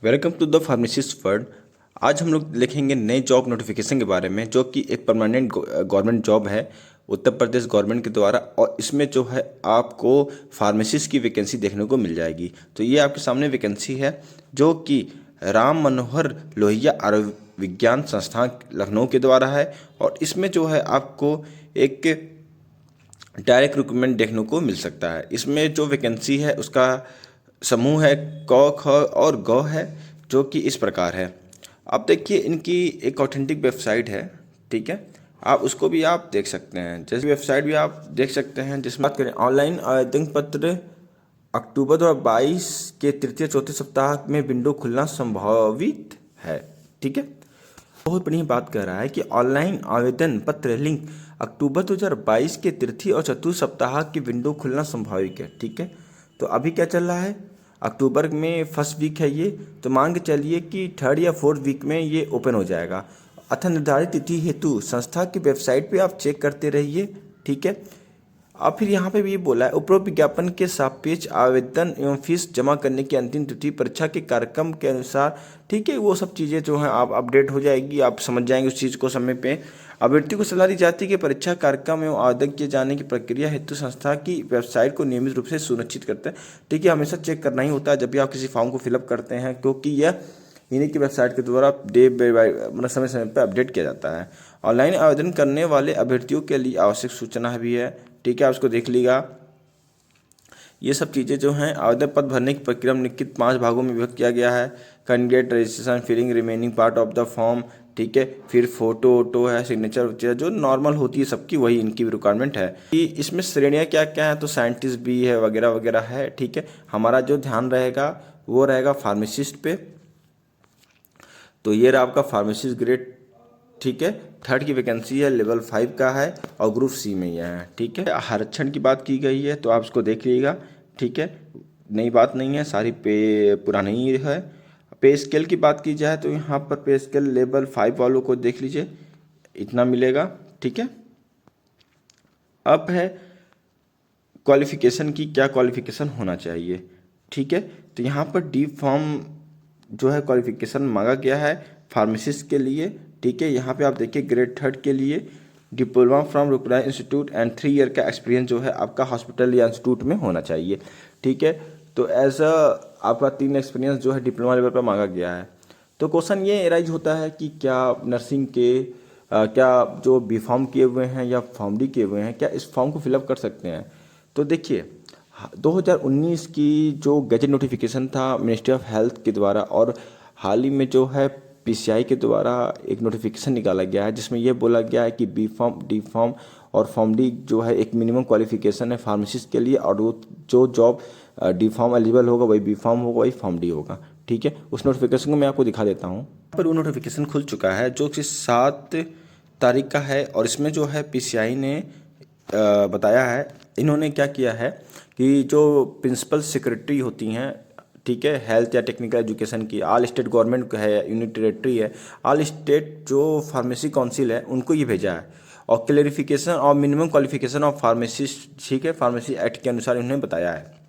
Welcome to the pharmacist world. आज हम लोग लिखेंगे नए जॉब नोटिफिकेशन के बारे में, जो कि एक परमानेंट गवर्नमेंट जॉब है उत्तर प्रदेश गवर्नमेंट के द्वारा। और इसमें जो है आपको फार्मासिस्ट की वैकेंसी देखने को मिल जाएगी। तो ये आपके सामने वैकेंसी है, जो कि राम मनोहर लोहिया आयुर्विज्ञान संस्थान लखनऊ के द्वारा है। और इसमें जो है आपको एक डायरेक्ट रिक्रूटमेंट देखने को मिल सकता है। इसमें जो वैकेंसी है उसका समूह है क ख और ग है, जो कि इस प्रकार है। अब देखिए, इनकी एक ऑथेंटिक वेबसाइट है, ठीक है, आप उसको भी आप देख सकते हैं। जैसे वेबसाइट भी आप देख सकते हैं। जिसमें बात करें ऑनलाइन आवेदन पत्र, अक्टूबर 2022 के तृतीय चौथे सप्ताह में विंडो खुलना संभावित है, ठीक है। बहुत बढ़िया बात कर रहा है कि ऑनलाइन आवेदन पत्र लिंक अक्टूबर 2022 के तृतीय और चतुर्थ सप्ताह की विंडो खुलना संभावित है, ठीक है। तो अभी क्या चल रहा है, अक्टूबर में फर्स्ट वीक है ये, तो मान के चलिए कि थर्ड या फोर्थ वीक में ये ओपन हो जाएगा। अतः निर्धारित तिथि हेतु संस्था की वेबसाइट पे आप चेक करते रहिए, ठीक है। अब फिर यहाँ पे भी ये बोला है, उपरोक्त विज्ञापन के सापेक्ष आवेदन एवं फीस जमा करने की अंतिम तिथि परीक्षा के कार्यक्रम के अनुसार, ठीक है। वो सब चीज़ें जो हैं आप अपडेट हो जाएगी, आप समझ जाएंगे उस चीज़ को समय पे। अभ्यर्थी को सलाह दी जाती है कि परीक्षा कार्यक्रम एवं आवेदन किए जाने की प्रक्रिया हेतु संस्था की वेबसाइट को नियमित रूप से सुनिश्चित करते हैं, ठीक है। हमेशा चेक करना ही होता है जब भी आप किसी फॉर्म को फिलअप करते हैं, क्योंकि यह इन्हीं की वेबसाइट के द्वारा मतलब समय समय पर अपडेट किया जाता है। ऑनलाइन आवेदन करने वाले अभ्यर्थियों के लिए आवश्यक सूचना भी है, ठीक है, आप उसको देख लीजिएगा। ये सब चीज़ें जो हैं, आवेदन पत्र भरने की प्रक्रिया निम्नलिखित 5 भागों में विभक्त किया गया है। Candidate registration, filling remaining part of the form, ठीक है। फिर फोटो वोटो है, सिग्नेचर जो नॉर्मल होती है सबकी, वही इनकी रिक्वायरमेंट है। कि इसमें श्रेणियाँ क्या क्या हैं, तो साइंटिस्ट भी है वगैरह वगैरह है, ठीक है। हमारा जो ध्यान रहेगा वो रहेगा फार्मासिस्ट पे। तो ये रहा आपका फार्मासिस्ट ग्रेड, ठीक है। थर्ड की वैकेंसी है, लेवल 5 का है और ग्रुप सी में यह है, ठीक है। आरक्षण की बात की गई है, तो आप इसको देख लीजिएगा, ठीक है। नई बात नहीं है, सारी पे पुरानी ही है। पे स्केल की बात की जाए तो यहाँ पर पे स्केल लेवल 5 वालों को देख लीजिए, इतना मिलेगा, ठीक है। अब है क्वालिफिकेशन की, क्या क्वालिफिकेशन होना चाहिए, ठीक है। तो यहाँ पर डी फॉर्म जो है क्वालिफिकेशन मांगा गया है फार्मासिस्ट के लिए, ठीक है। यहाँ पे आप देखिए ग्रेड 3 के लिए diploma from recognised institute and 3 year का एक्सपीरियंस जो है आपका हॉस्पिटल या इंस्टीट्यूट में होना चाहिए, ठीक है। तो एज अ आपका 3 एक्सपीरियंस जो है डिप्लोमा लेवल पर मांगा गया है। तो क्वेश्चन ये एराइज होता है कि क्या नर्सिंग के क्या जो बी फॉर्म किए हुए हैं या फॉर्म डी किए हुए हैं, क्या इस फॉर्म को फिलअप कर सकते हैं। तो देखिए 2019 की जो गजट नोटिफिकेशन था मिनिस्ट्री ऑफ हेल्थ के द्वारा, और हाल ही में जो है पीसीआई के द्वारा एक नोटिफिकेशन निकाला गया है, जिसमें यह बोला गया है कि बी फॉर्म, डी फॉर्म और फॉर्म डी जो है एक मिनिमम क्वालिफिकेशन है फार्मासिस्ट के लिए। और वो जो जॉब डी फॉर्म एलिजिबल होगा वही बी फॉर्म होगा, वही फॉर्म डी होगा, ठीक है। उस नोटिफिकेशन को मैं आपको दिखा देता हूँ। यहाँ पर वो नोटिफिकेशन खुल चुका है जो कि 7 तारीख का है। और इसमें जो है पीसीआई ने बताया है, इन्होंने क्या किया है कि जो प्रिंसिपल सेक्रेटरी होती हैं, ठीक है, हेल्थ या टेक्निकल एजुकेशन की, ऑल स्टेट गवर्नमेंट है, यूनियन टेरेटरी है, ऑल स्टेट जो फार्मेसी काउंसिल है, उनको ये भेजा है। और क्लेरिफिकेशन और मिनिमम क्वालिफिकेशन ऑफ फार्मासिस्ट, ठीक है, फार्मेसी एक्ट के अनुसार इन्होंने बताया है।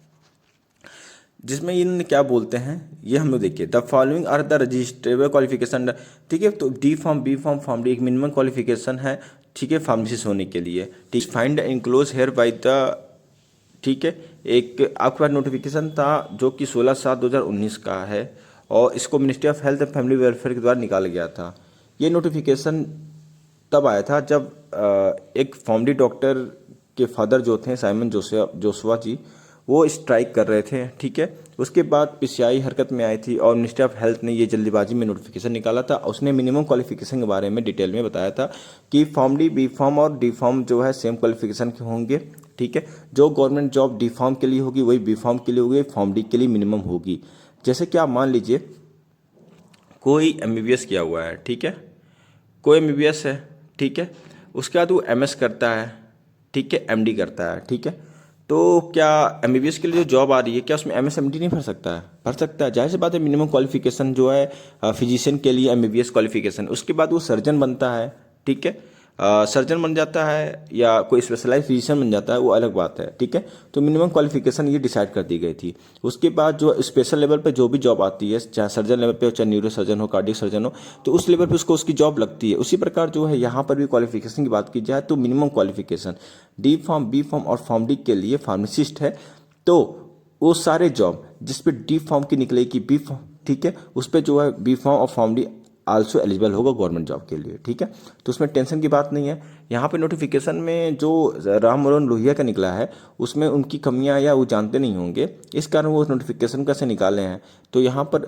जिसमें इन्होंने क्या बोलते हैं ये हम लोग देखिए, the following are the registrable qualification, ठीक है। तो D form, B form, form D एक मिनिमम क्वालिफिकेशन है, ठीक है, फार्मासिस्ट होने के लिए, ठीक। Find enclose hereby the, ठीक है। एक आपके पास नोटिफिकेशन था जो कि 16/7/2019 का है, और इसको ministry of health and family welfare के द्वारा निकाला गया था। ये नोटिफिकेशन तब आया था जब एक फॉर्म डी डॉक्टर के फादर जो थे साइमन जोशुआ जी, वो स्ट्राइक कर रहे थे, ठीक है। उसके बाद पीसीआई हरकत में आई थी और मिनिस्ट्री ऑफ हेल्थ ने ये जल्दीबाजी में नोटिफिकेशन निकाला था। उसने मिनिमम क्वालिफिकेशन के बारे में डिटेल में बताया था कि फॉर्म डी, बी फॉर्म और डी फॉर्म जो है सेम क्वालिफिकेशन के होंगे, ठीक है। जो गवर्नमेंट जॉब डी फॉर्म के लिए होगी वही बी फॉर्म के लिए होगी, फॉर्म डी के लिए मिनिमम होगी। जैसे कि आप मान लीजिए कोई एमबीबीएस किया हुआ है, ठीक है, कोई एमबीबीएस है, ठीक है, उसके बाद वो एमएस करता है, ठीक है, एमडी करता है, ठीक है। तो क्या एमबीबीएस के लिए जो जॉब आ रही है, क्या उसमें एमएस एमडी नहीं भर सकता है? भर सकता है, जाहिर सी बात है। मिनिमम क्वालिफिकेशन जो है फिजिशियन के लिए एमबीबीएस क्वालिफिकेशन, उसके बाद वो सर्जन बनता है, ठीक है। सर्जन बन जाता है या कोई स्पेशलाइज फिजिशियन बन जाता है, वो अलग बात है, ठीक है। तो मिनिमम क्वालिफिकेशन ये डिसाइड कर दी गई थी। उसके बाद जो स्पेशल लेवल पे जो भी जॉब आती है, चाहे सर्जन लेवल पे हो, चाहे न्यूरो सर्जन हो, कार्डियक सर्जन हो, तो उस लेवल पे उसको उसकी जॉब लगती है। उसी प्रकार जो है यहाँ पर भी क्वालिफिकेशन की बात की जाए तो minimum qualification D pharm, B pharm और फार्म डी के लिए फार्मासिस्ट है, तो वो सारे जॉब जिस पे डी फार्म की निकलेगी, बी फार्म, ठीक है, उस पर जो है बी फार्म और फार्म डी आल्सो एलिजिबल होगा गवर्नमेंट जॉब के लिए, ठीक है। तो उसमें टेंशन की बात नहीं है। यहाँ पे नोटिफिकेशन में जो राम मनोहर लोहिया का निकला है, उसमें उनकी कमियां या वो जानते नहीं होंगे, इस कारण वो नोटिफिकेशन कैसे निकाले हैं। तो यहाँ पर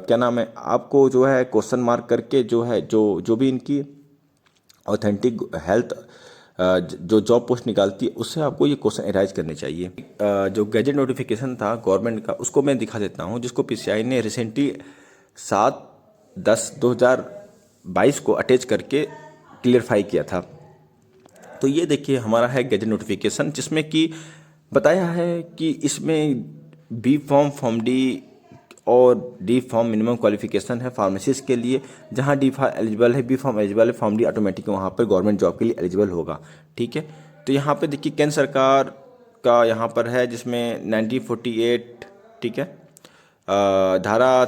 क्या नाम है, आपको जो है क्वेश्चन मार्क करके जो है जो भी इनकी ऑथेंटिक हेल्थ जो जॉब पोस्ट निकालती है, उससे आपको ये क्वेश्चन एराइज करने चाहिए। जो गैजेट नोटिफिकेशन था गवर्नमेंट का, उसको मैं दिखा देता हूँ, जिसको पीसीआई ने रिसेंटली 7/10/2022 को अटैच करके क्लियरफाई किया था। तो ये देखिए हमारा है गैजेट नोटिफिकेशन, जिसमें कि बताया है कि इसमें बी फॉर्म, फॉर्म डी और डी फॉर्म मिनिमम क्वालिफिकेशन है फार्मासिस्ट के लिए। जहां डी फॉर्म एलिजिबल है, बी फॉर्म एलिजिबल है, फॉर्म डी ऑटोमेटिक वहां पर गवर्नमेंट जॉब के लिए एलिजिबल होगा, ठीक है। तो यहाँ पे देखिए केंद्र सरकार का यहाँ पर है, जिसमें 1948, ठीक है, धारा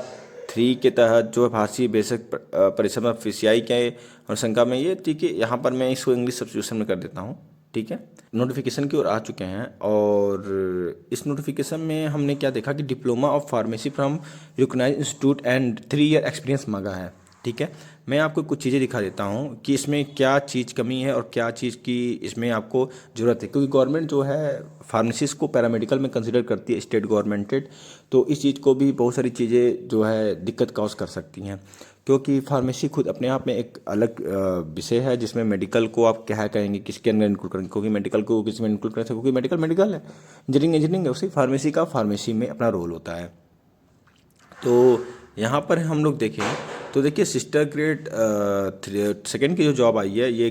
3 के तहत जो है भारतीय बेसिक परिश्रम पीसीआई के अनुशंसा में ये, ठीक है। यहाँ पर मैं इसको इंग्लिश सब्स्टिट्यूशन में कर देता हूँ, ठीक है। नोटिफिकेशन की ओर आ चुके हैं, और इस नोटिफिकेशन में हमने क्या देखा कि diploma of pharmacy from recognised institute and 3 year experience मांगा है, ठीक है। मैं आपको कुछ चीज़ें दिखा देता हूँ कि इसमें क्या चीज़ कमी है और क्या चीज़ की इसमें आपको ज़रूरत है, क्योंकि गवर्नमेंट जो है फार्मेसिस्ट को पैरामेडिकल में कंसिडर करती है, स्टेट गवर्नमेंटेड। तो इस चीज़ को भी बहुत सारी चीज़ें जो है दिक्कत कॉज कर सकती हैं, क्योंकि फार्मेसी खुद अपने आप में एक अलग विषय है, जिसमें मेडिकल को आप क्या कहेंगे, किसके अंदर इंक्लूड करेंगे, क्योंकि मेडिकल को किस में इंक्लूड कर सकते, क्योंकि मेडिकल मेडिकल है, इंजीनियरिंग इंजीनियरिंग है, उसी फार्मेसी का फार्मेसी में अपना रोल होता है। तो यहाँ पर हम लोग देखें तो देखिए सिस्टर ग्रेड सेकेंड की जो जॉब आई है, ये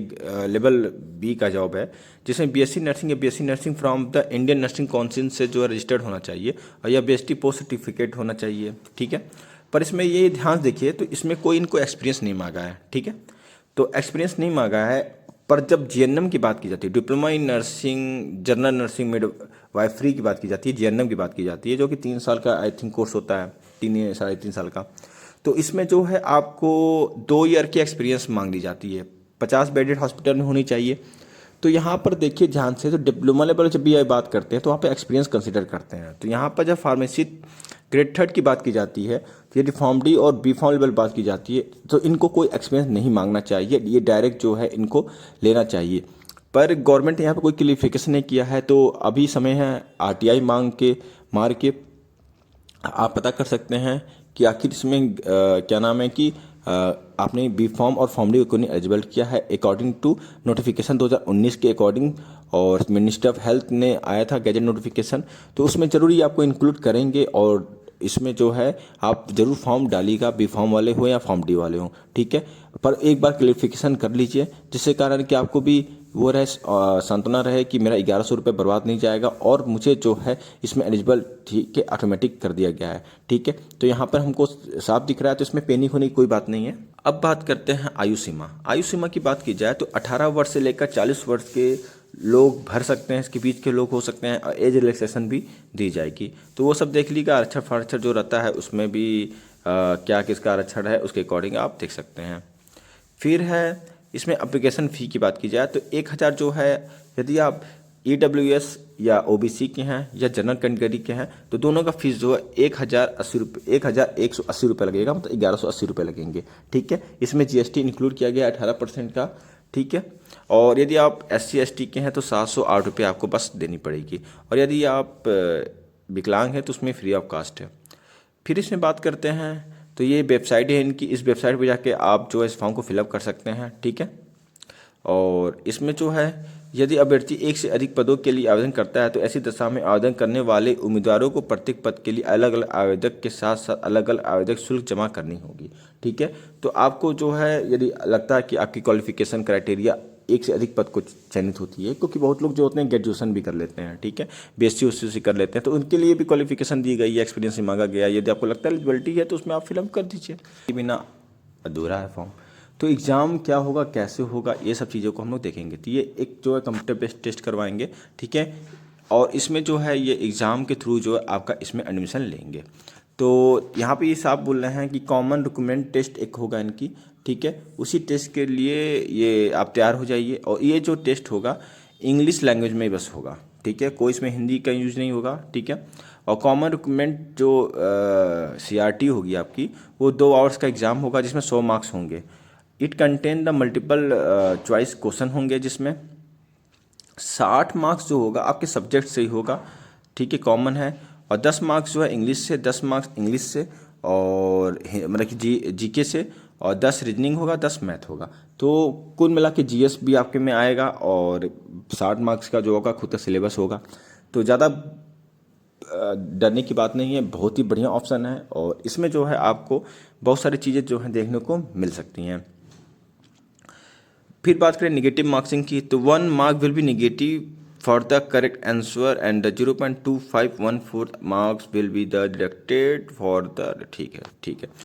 लेवल बी का जॉब है, जिसमें बीएससी नर्सिंग या BSc nursing from the Indian nursing council से जो है रजिस्टर्ड होना चाहिए, और या बीएसटी पोस्ट सर्टिफिकेट होना चाहिए, ठीक है। पर इसमें ये ध्यान देखिए, तो इसमें कोई इनको एक्सपीरियंस नहीं मांगा है, ठीक है। तो एक्सपीरियंस नहीं मांगा है, पर जब जीएनएम की बात की जाती है, diploma in nursing general nursing midwifery की बात की जाती है, जीएनएम की बात की जाती है, जो कि 3 साल का आई थिंक कोर्स होता है, 3 साढ़े 3 साल का। तो इसमें जो है आपको 2 ईयर की एक्सपीरियंस मांग ली जाती है, 50 बेडेड हॉस्पिटल में होनी चाहिए। तो यहाँ पर देखिए ध्यान से, तो डिप्लोमा लेवल जब भी बात करते हैं तो वहाँ पे एक्सपीरियंस कंसिडर करते हैं। तो यहाँ पर जब फार्मेसी ग्रेड 3 की बात की जाती है, तो यदि फॉर्म डी और बी फॉर्म लेवल बात की जाती है, तो इनको कोई एक्सपीरियंस नहीं मांगना चाहिए, ये डायरेक्ट जो है इनको लेना चाहिए। पर गवर्नमेंट ने यहाँ पर कोई क्लियरिफिकेशन नहीं किया है, तो अभी समय है आरटीआई मार के आप पता कर सकते हैं कि आखिर इसमें क्या नाम है कि आपने बी फॉर्म और फॉर्म डी को नहीं एलिजिबल किया है अकॉर्डिंग टू नोटिफिकेशन 2019 के अकॉर्डिंग, और मिनिस्टर ऑफ हेल्थ ने आया था गैजेट नोटिफिकेशन, तो उसमें जरूरी आपको इंक्लूड करेंगे, और इसमें जो है आप जरूर फॉर्म डालिएगा, बी फॉर्म वाले हो या फॉर्म डी वाले हो, ठीक है। पर एक बार क्लियरिफिकेशन कर लीजिए, जिससे कारण कि आपको भी वो रहे, सांत्वना रहे कि मेरा 1100 रुपये बर्बाद नहीं जाएगा, और मुझे जो है इसमें एलिजिबल, ठीक है, ऑटोमेटिक कर दिया गया है, ठीक है। तो यहाँ पर हमको साफ दिख रहा है, तो इसमें पैनिक होने की कोई बात नहीं है। अब बात करते हैं आयु सीमा। आयु सीमा की बात की जाए तो 18 वर्ष से लेकर 40 वर्ष के लोग भर सकते हैं, इसके बीच के लोग हो सकते हैं, और एज रिलैक्सेशन भी दी जाएगी। तो वो सब देख लीजिएगा, आरक्षण फारक्षण जो रहता है उसमें भी क्या किसका आरक्षण है, उसके अकॉर्डिंग आप देख सकते हैं। फिर है इसमें एप्लीकेशन फ़ी की बात की जाए तो 1000 जो है, यदि आप EWS या OBC के हैं या जनरल कैटेगरी के हैं, तो दोनों का फीस जो है 1080 रुपये, 1180 रुपये लगेगा, मतलब 1180 रुपये लगेंगे, ठीक है। इसमें GST इंक्लूड किया गया 18% का, ठीक है। और यदि आप SC ST के हैं तो 708 रुपये आपको बस देनी पड़ेगी, और यदि आप विकलांग हैं तो उसमें फ्री ऑफ कास्ट है। फिर इसमें बात करते हैं, तो ये वेबसाइट है इनकी, इस वेबसाइट पे जाके आप जो है इस फॉर्म को फिलअप कर सकते हैं, ठीक है। और इसमें जो है यदि अभ्यर्थी एक से अधिक पदों के लिए आवेदन करता है, तो ऐसी दशा में आवेदन करने वाले उम्मीदवारों को प्रत्येक पद के लिए अलग अलग आवेदक के साथ साथ अलग अलग आवेदक शुल्क जमा करनी होगी, ठीक है। तो आपको जो है यदि लगता है कि आपकी क्वालिफिकेशन क्राइटेरिया एक से अधिक पद को चयनित होती है, क्योंकि बहुत लोग जो होते हैं ग्रेजुएशन भी कर लेते हैं, ठीक है, BSc USC कर लेते हैं, तो उनके लिए भी क्वालिफिकेशन दी गई है, एक्सपीरियंस मांगा गया है। यदि आपको लगता है एलिजिबिलिटी है तो उसमें आप फिलअप कर दीजिए, बिना अधूरा है फॉर्म। तो एग्ज़ाम क्या होगा, कैसे होगा, ये सब चीज़ों को हम लोग देखेंगे। तो ये एक जो है कंप्यूटर बेस्ड टेस्ट करवाएंगे, ठीक है। और इसमें जो है ये एग्ज़ाम के थ्रू जो है आपका इसमें एडमिशन लेंगे। तो यहाँ पे ये साहब बोल रहे हैं कि कॉमन रिक्रूटमेंट टेस्ट एक होगा इनकी, ठीक है। उसी टेस्ट के लिए ये आप तैयार हो जाइए। और ये जो टेस्ट होगा इंग्लिश लैंग्वेज में ही बस होगा, ठीक है, कोई इसमें हिंदी का यूज़ नहीं होगा, ठीक है। और कॉमन रिक्रूटमेंट जो CRT होगी आपकी, वो 2 आवर्स का एग्ज़ाम होगा जिसमें 100 मार्क्स होंगे। It contain the multiple choice question होंगे जिसमें 60 मार्क्स जो होगा आपके सब्जेक्ट से ही होगा, ठीक है, कॉमन है। और 10 मार्क्स जो है इंग्लिश से, 10 मार्क्स इंग्लिश से और मतलब कि जीके से, और 10 रीजनिंग होगा, 10 मैथ होगा। तो कुल मिला के GS भी आपके में आएगा और 60 मार्क्स का जो होगा खुद का सिलेबस होगा। तो ज़्यादा डरने की बात नहीं है, बहुत ही बढ़िया ऑप्शन है। और इसमें जो है आपको बहुत सारी चीज़ें जो हैं देखने को मिल सकती हैं। फिर बात करें निगेटिव मार्क्सिंग की, तो 1 mark will be negative for the correct answer and the 0.2514 marks will be the deducted for the, ठीक है, ठीक है।